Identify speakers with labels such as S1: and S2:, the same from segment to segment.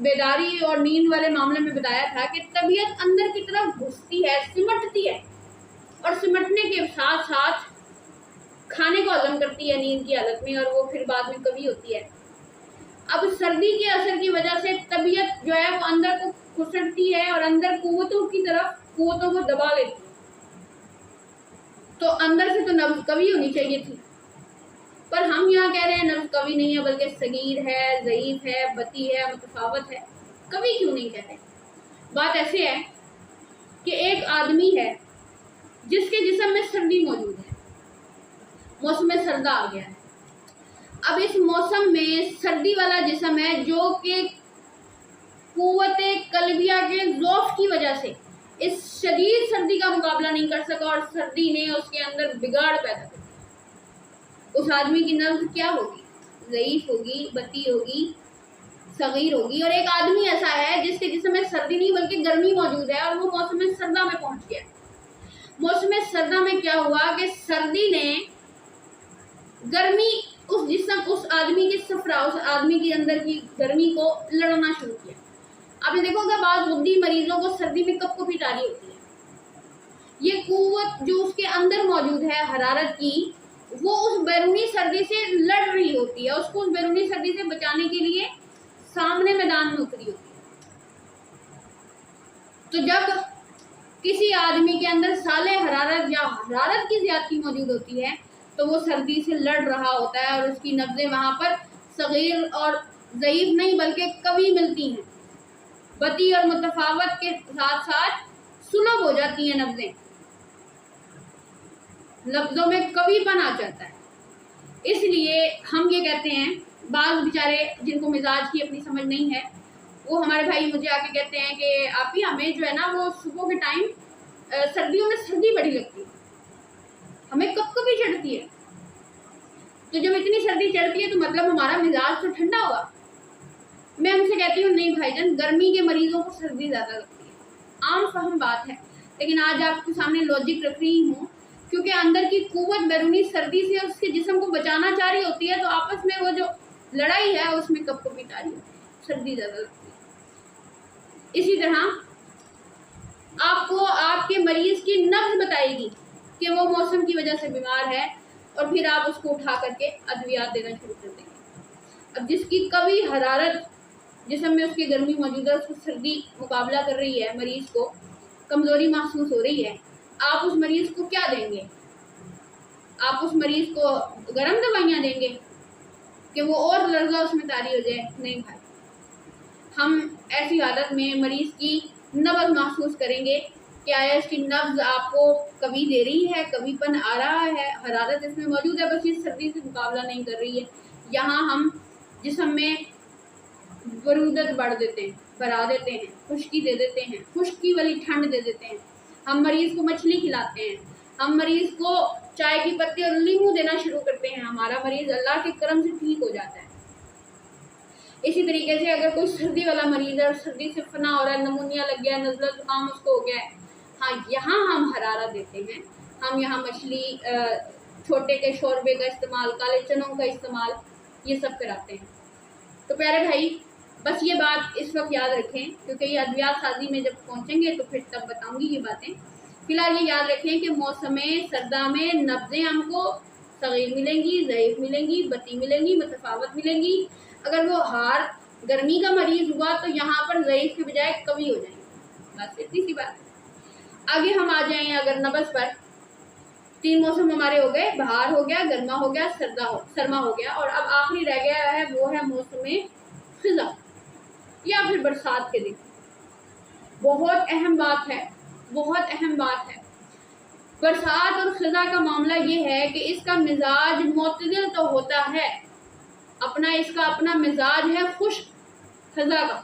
S1: بیداری اور نیند والے معاملے میں بتایا تھا کہ طبیعت اندر کی طرف گھستی ہے، سمٹتی ہے، اور سمٹنے کے ساتھ ساتھ کھانے کو ہضم کرتی ہے نیند کی حالت میں، اور وہ پھر بعد میں کبھی ہوتی ہے۔ اب سردی کے اثر کی وجہ سے طبیعت جو ہے وہ اندر کو کھسٹتی ہے اور اندر قوتوں کو دبا لیتی ہے۔ تو اندر سے تو نبض قوی ہونی چاہیے تھی، پر ہم یہاں کہہ رہے ہیں نبض قوی نہیں ہے بلکہ صغیر ہے، ضعیف ہے، بطی ہے، متفاوت ہے۔ قوی کیوں نہیں کہتے؟ بات ایسے ہے کہ ایک آدمی ہے جس کے جسم میں سردی موجود ہے، موسم سردا آ گیا ہے۔ اب اس موسم میں سردی والا جسم ہے جو کہ قوت قلبیہ کے ضعف کی وجہ سے اس شدید سردی کا مقابلہ نہیں کر سکا، اور سردی نے اس کے اندر بگاڑ پیدا کر دیا۔ اس آدمی کی نبض کیا ہوگی؟ ضعیف ہوگی، بطی ہوگی، صغیر ہوگی۔ اور ایک آدمی ایسا ہے جس کے جسم میں سردی نہیں بلکہ گرمی موجود ہے، اور وہ موسم سردا میں پہنچ گیا۔ موسم سردا میں کیا ہوا کہ سردی نے گرمی اس آدمی کے صفرا، اس آدمی کے اندر کی گرمی کو لڑنا شروع کیا۔ آپ نے دیکھو گا بعض غدی مریضوں کو سردی میں کپ کپی طاری ہوتی ہے۔ یہ قوت جو اس کے اندر موجود ہے حرارت کی، وہ اس بیرونی سردی سے لڑ رہی ہوتی ہے، اس کو اس بیرونی سردی سے بچانے کے لیے سامنے میدان میں اتری ہوتی ہے۔ تو جب کسی آدمی کے اندر سالے حرارت یا حرارت کی زیادتی موجود ہوتی ہے تو وہ سردی سے لڑ رہا ہوتا ہے، اور اس کی نبضیں وہاں پر صغیر اور ضعیف نہیں بلکہ قوی ملتی ہیں، بطی اور متفاوت کے ساتھ ساتھ سلب ہو جاتی ہیں نبضیں، لفظوں میں قوی پن آ جاتا ہے۔ اس لیے ہم یہ کہتے ہیں، بعض بیچارے جن کو مزاج کی اپنی سمجھ نہیں ہے، وہ ہمارے بھائی مجھے آ کے کہتے ہیں کہ آپ ہی ہمیں جو ہے نا وہ صبح کے ٹائم سردیوں میں سردی بڑی لگتی ہے، ہمیں کب کبھی چڑھتی ہے، تو جب اتنی سردی چڑھتی ہے تو مطلب ہمارا مزاج تو ٹھنڈا ہوگا۔ میں ان سے کہتی ہوں نہیں بھائی جان، گرمی کے مریضوں کو سردی زیادہ لگتی ہے، عام فہم بات ہے، لیکن آج آپ کے سامنے لاجک رکھ رہی ہوں کیونکہ اندر کی قوت بیرونی سردی سے اس کے جسم کو بچانا چاہ رہی ہوتی ہے، تو آپس میں وہ جو لڑائی ہے اس میں کب کبھی طاری ہوتی ہے، سردی زیادہ لگتی ہے۔ اسی طرح آپ کو آپ کے مریض کی نبض بتائے گی کہ وہ موسم کی وجہ سے بیمار ہے، اور پھر آپ اس کو اٹھا کر کے ادویات دینا شروع کر دیں گے۔ اب جس کی قوی حرارت جسم میں اس کی گرمی موجود ہے، اس کو سردی مقابلہ کر رہی ہے، مریض کو کمزوری محسوس ہو رہی ہے، آپ اس مریض کو کیا دیں گے؟ آپ اس مریض کو گرم دوائیاں دیں گے کہ وہ اور لرزہ اس میں طاری ہو جائے؟ نہیں بھائی، ہم ایسی حالت میں مریض کی نبض محسوس کریں گے کہ آیا اس کی نبض آپ کو کبھی دے رہی ہے، کبھی پن آ رہا ہے، حرارت اس میں موجود ہے، بس یہ سردی سے مقابلہ نہیں کر رہی ہے۔ یہاں ہم جسم میں برودت بڑھا دیتے ہیں، خشکی دے دیتے ہیں، خشکی والی ٹھنڈ دے دیتے ہیں، ہم مریض کو مچھلی کھلاتے ہیں، ہم مریض کو چائے کی پتی اور لیمو دینا شروع کرتے ہیں، ہمارا مریض اللہ کے کرم سے ٹھیک ہو جاتا ہے۔ اسی طریقے سے اگر کوئی سردی والا مریض ہے اور سردی سے فنا ہو رہا ہے، نمونیا لگ گیا ہے، نزلہ زکام اس کو ہو گیا ہے، ہاں یہاں ہم حرارت دیتے ہیں، ہم یہاں مچھلی، چھوٹے کے شوربے کا استعمال، کالے چنوں کا استعمال، یہ سب کراتے ہیں۔ تو پیارے بھائی بس یہ بات اس وقت یاد رکھیں، کیونکہ یہ ادویات سازی میں جب پہنچیں گے تو پھر تب بتاؤں گی یہ باتیں۔ فی الحال یہ یاد رکھیں کہ موسم سردا میں نبضیں ہم کو صغیر ملیں گی، ضعیف ملیں گی، بطی ملیں گی، متفاوت ملیں گی۔ اگر وہ گرمی کا مریض ہوا تو یہاں پر ضعیف کے بجائے قوی ہو جائیں گے، بس اتنی سی بات۔ آگے ہم آ جائیں اگر نبض پر، 3 موسم ہمارے ہو گئے، بہار ہو گیا، گرما ہو گیا، سرما ہو گیا، اور اب آخری رہ گیا ہے وہ ہے موسم خزاں یا پھر برسات کے دن۔ بہت اہم بات ہے، بہت اہم بات ہے۔ برسات اور خزاں کا معاملہ یہ ہے کہ اس کا مزاج معتدل تو ہوتا ہے، اس کا اپنا مزاج ہے خشک خزاں کا،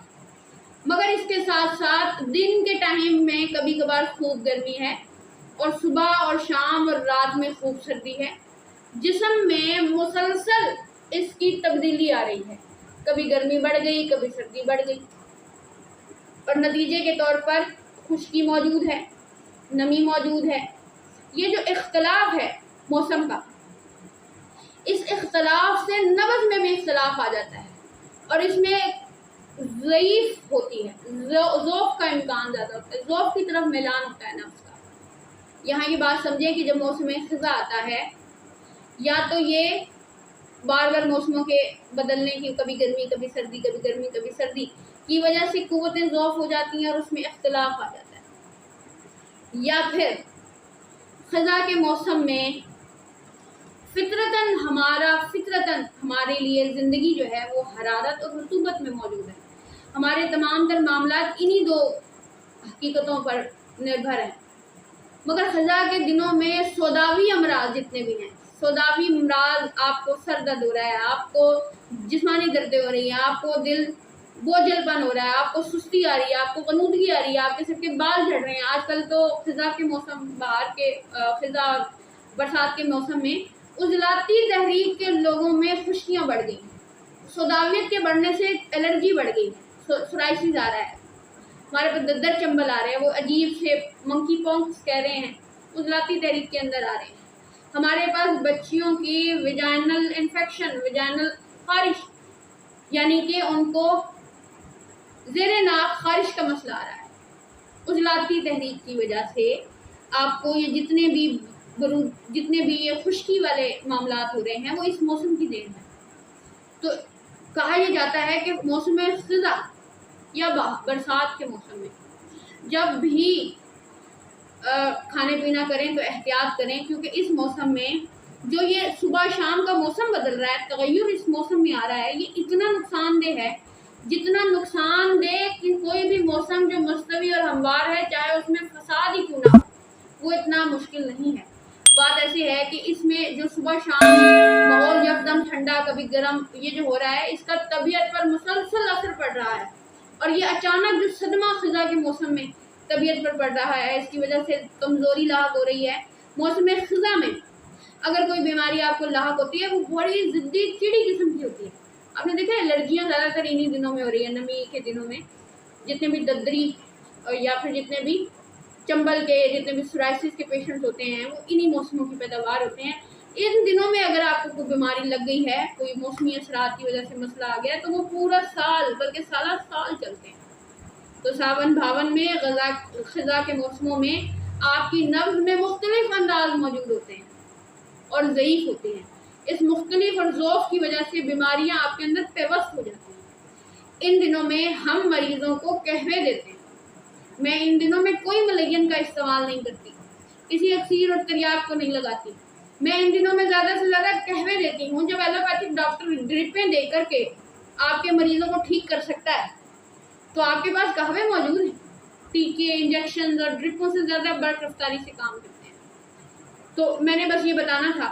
S1: مگر اس کے ساتھ ساتھ دن کے ٹائم میں کبھی کبھار خوب گرمی ہے، اور صبح اور شام اور رات میں خوب سردی ہے۔ جسم میں مسلسل اس کی تبدیلی آ رہی ہے، کبھی گرمی بڑھ گئی، کبھی سردی بڑھ گئی، اور نتیجے کے طور پر خشکی موجود ہے، نمی موجود ہے۔ یہ جو اختلاف ہے موسم کا، اس اختلاف سے نبض میں بھی اختلاف آ جاتا ہے، اور اس میں ضعیف ہوتی ہے، ذوف کا امکان زیادہ ہوتا ہے، ذوف کی طرف میلان ہوتا ہے نفس کا۔ یہاں یہ بات سمجھیں کہ جب موسم خزاں آتا ہے، یا تو یہ بار بار موسموں کے بدلنے کی، کبھی گرمی کبھی سردی، کبھی گرمی کبھی سردی کی وجہ سے قوتیں ضعف ہو جاتی ہیں اور اس میں اختلاف آ جاتا ہے، یا پھر خزاں کے موسم میں فطرتاً ہمارے لیے زندگی جو ہے وہ حرارت اور رطوبت میں موجود ہے۔ ہمارے تمام تر معاملات انہی دو حقیقتوں پر نربھر ہیں، مگر خزاں کے دنوں میں سوداوی امراض جتنے بھی ہیں، سوداوی امراض، آپ کو سر درد ہو رہا ہے، آپ کو جسمانی دردیں ہو رہی ہیں، آپ کو دل بوجھل پن ہو رہا ہے، آپ کو سستی آ رہی ہے، آپ کو غنودگی آ رہی ہے، آپ کے سر کے بال جھڑ رہے ہیں۔ آج کل تو خزاں کے موسم، خزاں برسات کے موسم میں عضلاتی تحریک کے لوگوں میں خشکیاں بڑھ گئی ہیں، سوداویت کے بڑھنے سے الرجی بڑھ گئی ہے، سورائسس آ رہا ہے، ہمارے پاس ددر چمبل آ رہے ہیں، وہ عجیب سے منکی پونکس کہہ رہے ہیں، عضلاتی تحریک کے اندر آ رہے ہیں۔ ہمارے پاس بچیوں کی ویجائنل انفیکشن، ویجائنل خارش، یعنی کہ ان کو زیر ناک خارش کا مسئلہ آ رہا ہے، عضلاتی تحریک کی وجہ سے آپ کو یہ جتنے بھی یہ خشکی والے معاملات ہو رہے ہیں وہ اس موسم کی دین ہے۔ تو کہا یہ جاتا ہے کہ موسم خزاں یا برسات کے موسم میں جب بھی کھانے پینا کریں تو احتیاط کریں، کیونکہ اس موسم میں جو یہ صبح شام کا موسم بدل رہا ہے، تغیر اس موسم میں آ رہا ہے، یہ اتنا نقصان دہ ہے، جتنا نقصان دہ کہ کوئی بھی موسم جو مستوی اور ہموار ہے، چاہے اس میں فساد ہی کیوں نہ ہو، وہ اتنا مشکل نہیں ہے۔ بات ایسی ہے کہ اس میں جو صبح شام ماحول یکدم ٹھنڈا کبھی گرم یہ جو ہو رہا ہے، اس کا طبیعت پر مسلسل اثر پڑ رہا ہے، اور یہ اچانک جو صدمہ خزاں کے موسم میں طبیعت پر پڑ رہا ہے، اس کی وجہ سے کمزوری لاحق ہو رہی ہے۔ موسم خزاں میں اگر کوئی بیماری آپ کو لاحق ہوتی ہے، وہ بڑی ضدی چڑی قسم کی ہوتی ہے۔ آپ نے دیکھا ہے الرجیاں زیادہ تر انہی دنوں میں ہو رہی ہیں، نمی کے دنوں میں، جتنے بھی ددری یا پھر جتنے بھی چمبل کے، جتنے بھی سورائسس کے پیشنٹس ہوتے ہیں، وہ انہی موسموں کی پیداوار ہوتے ہیں۔ ان دنوں میں اگر آپ کو کوئی بیماری لگ گئی ہے، کوئی موسمی اثرات کی وجہ سے مسئلہ آ گیا ہے، تو وہ پورا سال بلکہ سالہ سال چلتے ہیں۔ تو ساون بھاون میں خزاں کے موسموں میں آپ کی نبض میں مختلف انداز موجود ہوتے ہیں اور ضعیف ہوتے ہیں۔ اس مختلف اور ضعف کی وجہ سے بیماریاں آپ کے اندر پیوست ہو جاتی ہیں۔ ان دنوں میں ہم مریضوں کو قہوے دیتے ہیں۔ میں ان دنوں میں کوئی ملین کا استعمال نہیں کرتی، کسی اکسیر اور تریاک کو نہیں لگاتی، میں ان دنوں میں زیادہ سے زیادہ قہوے دیتی ہوں۔ جب ایلوپیتھک ڈاکٹر ڈرپیں دے کر کے آپ کے مریضوں کو ٹھیک کر سکتا ہے، تو آپ کے پاس قہوے موجود ہیں۔ ٹیکے، انجیکشن اور ڈرپوں سے زیادہ برق رفتاری سے کام کرتے ہیں۔ تو میں نے بس یہ بتانا تھا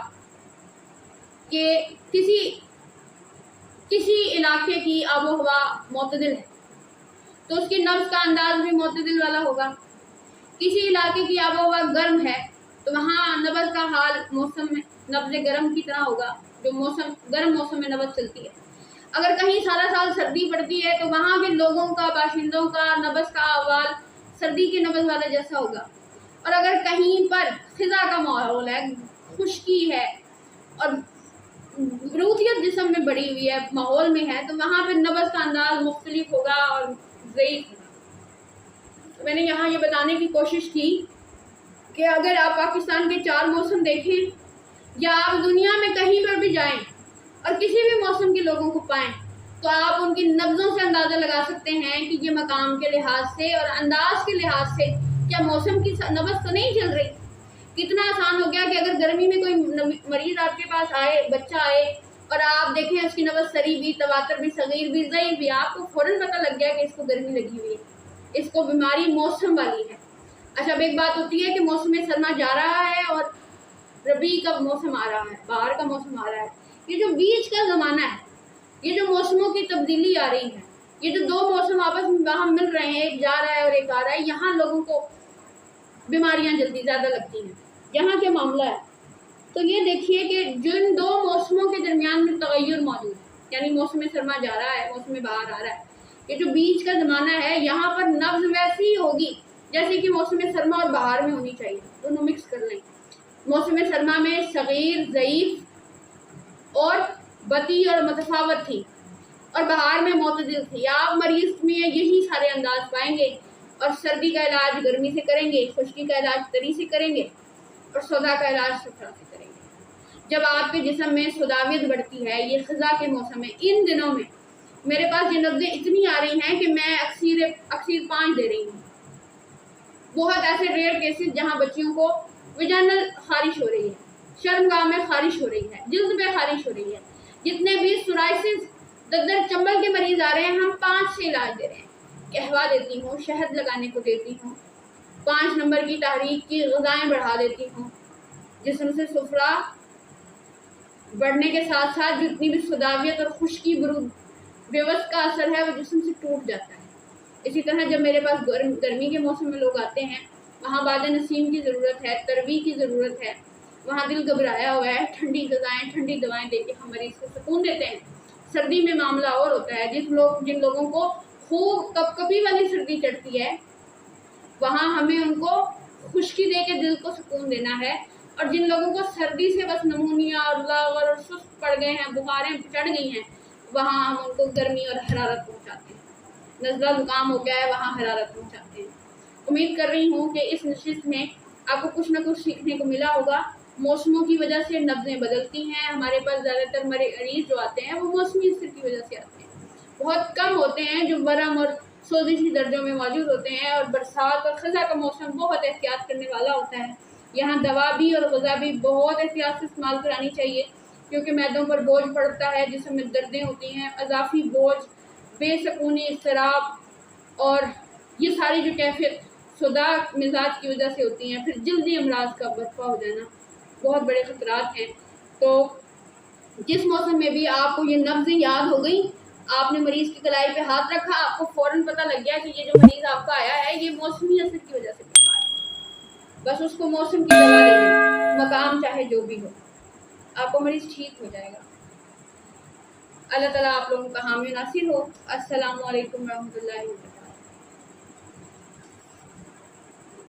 S1: کہ کسی علاقے کی آب و ہوا معتدل ہے تو اس کی نبض کا انداز بھی معتدل والا ہوگا۔ کسی علاقے کی آب و ہوا گرم ہے تو وہاں نبض کا حال موسم میں نبض گرم کی طرح ہوگا، جو گرم موسم میں نبض چلتی ہے۔ اگر کہیں سارا سال سردی پڑتی ہے تو وہاں کے لوگوں کا، باشندوں کا نبض کا احوال سردی کے نبض والے جیسا ہوگا۔ اور اگر کہیں پر خزاں کا ماحول ہے، خشکی ہے اور رطوبت جسم میں بڑھی ہوئی ہے، ماحول میں ہے، تو وہاں پہ نبض کا انداز مختلف ہوگا اور ضعیف ہوگا۔ میں نے یہاں یہ بتانے کی کوشش کی کہ اگر آپ پاکستان کے 4 موسم دیکھیں یا آپ دنیا میں کہیں پر بھی جائیں اور کسی بھی موسم کے لوگوں کو پائیں، تو آپ ان کی نبضوں سے اندازہ لگا سکتے ہیں کہ یہ مقام کے لحاظ سے اور انداز کے لحاظ سے کیا موسم کی نبض تو نہیں چل رہی۔ کتنا آسان ہو گیا کہ اگر گرمی میں کوئی مریض آپ کے پاس آئے، بچہ آئے، اور آپ دیکھیں اس کی نبض سری بھی، تواتر بھی، صغیر بھی، ضعیف بھی، آپ کو فوراً پتہ لگ گیا کہ اس کو گرمی لگی ہوئی ہے، اس کو بیماری موسم والی ہے۔ اچھا، اب ایک بات ہوتی ہے کہ موسم سرما جا رہا ہے اور ربیع کا موسم آ رہا ہے، بہار کا موسم آ رہا ہے، یہ جو بیچ کا زمانہ ہے، یہ جو موسموں کی تبدیلی آ رہی ہے، یہ جو 2 موسم آپس میں باہم مل رہے ہیں، ایک جا رہا ہے اور ایک آ رہا ہے، یہاں لوگوں کو بیماریاں جلدی زیادہ لگتی ہیں۔ یہاں کیا معاملہ ہے؟ تو یہ دیکھیے کہ جن 2 موسموں کے درمیان میں تغیر موجود ہے، یعنی موسم سرما جا رہا ہے، موسم بہار آ رہا ہے، یہ جو بیچ کا زمانہ ہے، یہاں پر نبض ویسی ہی ہوگی جیسے کہ موسم سرما اور بہار میں ہونی چاہیے، دونوں مکس کر لیں۔ موسم سرما میں صغیر، ضعیف اور بطیء اور متفاوت تھی، اور بہار میں معتدل تھی. آپ مریض میں یہی سارے انداز پائیں گے. اور سردی کا علاج گرمی سے کریں گے, خشکی کا علاج تری سے کریں گے, اور صدا کا علاج صفرا سے کریں گے. جب آپ کے جسم میں صداویت بڑھتی ہے, یہ خزاں کے موسم میں, ان دنوں میں میرے پاس یہ نبضیں اتنی آ رہی ہیں کہ میں اکثیر 5 دے رہی ہوں. بہت ایسے ریئر کیسز جہاں بچیوں کو ویجینل خارش ہو رہی ہے, شرمگاہ میں خارش ہو رہی ہے, جلد میں خارش ہو رہی ہے. جتنے بھی سورائسس ددر چمبل کے مریض آ رہے ہیں, ہم 5 سے علاج دے رہے ہیں. قہوہ دیتی ہوں, شہد لگانے کو دیتی ہوں, 5 نمبر کی تحریک کی غذائیں بڑھا دیتی ہوں. جسم سے صفرا بڑھنے کے ساتھ ساتھ جتنی بھی صداویت اور خشکی بیوس کا اثر ہے وہ جسم سے ٹوٹ جاتا ہے. اسی طرح جب میرے پاس گرمی کے موسم میں لوگ آتے ہیں, وہاں باد نسیم کی ضرورت ہے, تروی کی ضرورت ہے, وہاں دل گھبرایا ہوا ہے, ٹھنڈی غذائیں ٹھنڈی دوائیں دے کے ہم مریض کو سکون دیتے ہیں. سردی میں معاملہ اور ہوتا ہے. جن لوگوں کو خوب کپکپی والی سردی چڑھتی ہے, وہاں ہمیں ان کو خشکی دے کے دل کو سکون دینا ہے. اور جن لوگوں کو سردی سے بس نمونیا اور لاغر اور سست پڑ گئے ہیں, بخاریں چڑھ گئی ہیں, وہاں ہم ان کو گرمی اور حرارت پہنچاتے ہیں. نزلہ زکام ہو گیا ہے, وہاں حرارت پہنچاتے ہیں. امید کر رہی ہوں کہ اس نشست میں آپ کو کچھ نہ کچھ سیکھنے کو ملا ہوگا. موسموں کی وجہ سے نبضیں بدلتی ہیں. ہمارے پاس زیادہ تر مریض جو آتے ہیں وہ موسمی اثر کی وجہ سے آتے ہیں. بہت کم ہوتے ہیں جو ورم اور سوزشی درجوں میں موجود ہوتے ہیں. اور برسات اور خزاں کا موسم بہت احتیاط کرنے والا ہوتا ہے. یہاں دوا بھی اور غذا بھی بہت احتیاط سے استعمال کرانی چاہیے, کیونکہ معدوں پر بوجھ پڑتا ہے, جسم میں دردیں ہوتی ہیں, اضافی بوجھ, بے سکونی, اضطراب اور یہ ساری جو کیفیت صدا مزاج کی وجہ سے ہوتی ہیں. پھر جلدی امراض کا برپا ہو جانا بہت بڑے خطرات ہیں. تو جس موسم میں بھی آپ کو یہ نبضیں یاد ہو گئی, آپ نے مریض کی کلائی پہ ہاتھ رکھا, آپ کو فوراً پتہ لگ گیا کہ یہ جو مریض آپ کا آیا ہے یہ موسمی اثر کی وجہ سے بیمار ہے. بس اس کو موسم کی دوا دے دیں, مقام چاہے جو بھی ہو, آپ کو مریض ٹھیک ہو جائے گا. اللہ تعالیٰ آپ لوگوں کا حامی و ناصر ہو. السلام علیکم ورحمۃ اللہ وبرکاتہ.